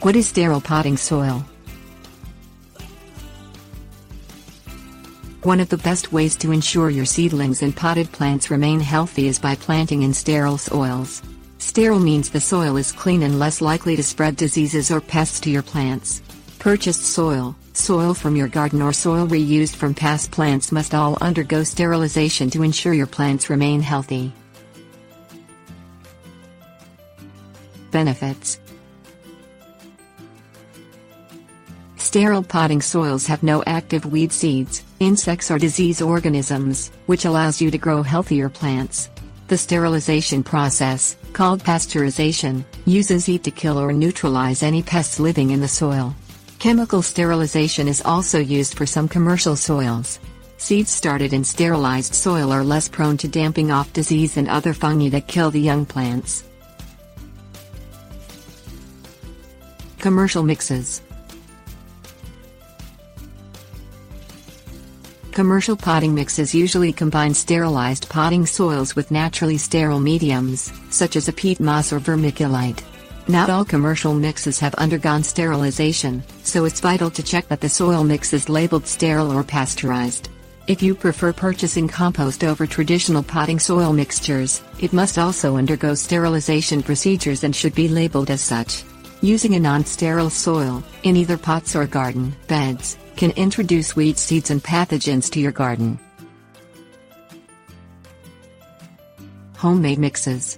What is sterile potting soil? One of the best ways to ensure your seedlings and potted plants remain healthy is by planting in sterile soils. Sterile means the soil is clean and less likely to spread diseases or pests to your plants. Purchased soil, soil from your garden or soil reused from past plants must all undergo sterilization to ensure your plants remain healthy. Benefits. Sterile potting soils have no active weed seeds, insects or disease organisms, which allows you to grow healthier plants. The sterilization process, called pasteurization, uses heat to kill or neutralize any pests living in the soil. Chemical sterilization is also used for some commercial soils. Seeds started in sterilized soil are less prone to damping off disease and other fungi that kill the young plants. Commercial mixes. Commercial potting mixes usually combine sterilized potting soils with naturally sterile mediums, such as a peat moss or vermiculite. Not all commercial mixes have undergone sterilization, so it's vital to check that the soil mix is labeled sterile or pasteurized. If you prefer purchasing compost over traditional potting soil mixtures, it must also undergo sterilization procedures and should be labeled as such. Using a non-sterile soil, in either pots or garden beds, can introduce weed seeds and pathogens to your garden. Homemade mixes.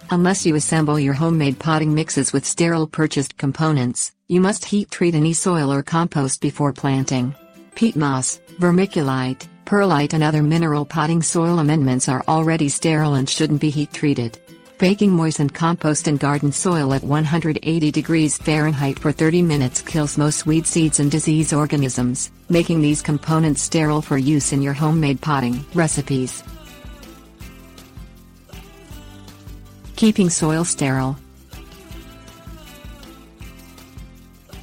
Unless you assemble your homemade potting mixes with sterile purchased components, you must heat treat any soil or compost before planting. Peat moss, vermiculite, perlite and other mineral potting soil amendments are already sterile and shouldn't be heat treated. Baking moistened compost and garden soil at 180 degrees Fahrenheit for 30 minutes kills most weed seeds and disease organisms, making these components sterile for use in your homemade potting recipes. Keeping soil sterile.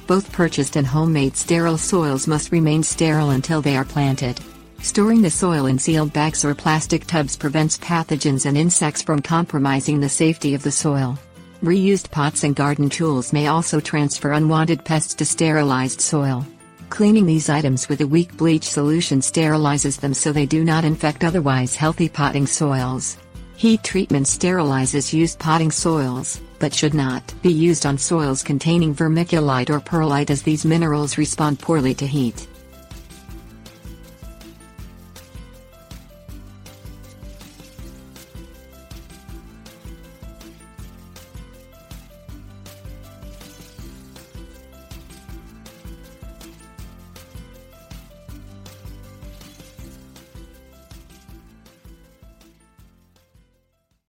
Both purchased and homemade sterile soils must remain sterile until they are planted. Storing the soil in sealed bags or plastic tubs prevents pathogens and insects from compromising the safety of the soil. Reused pots and garden tools may also transfer unwanted pests to sterilized soil. Cleaning these items with a weak bleach solution sterilizes them so they do not infect otherwise healthy potting soils. Heat treatment sterilizes used potting soils, but should not be used on soils containing vermiculite or perlite as these minerals respond poorly to heat.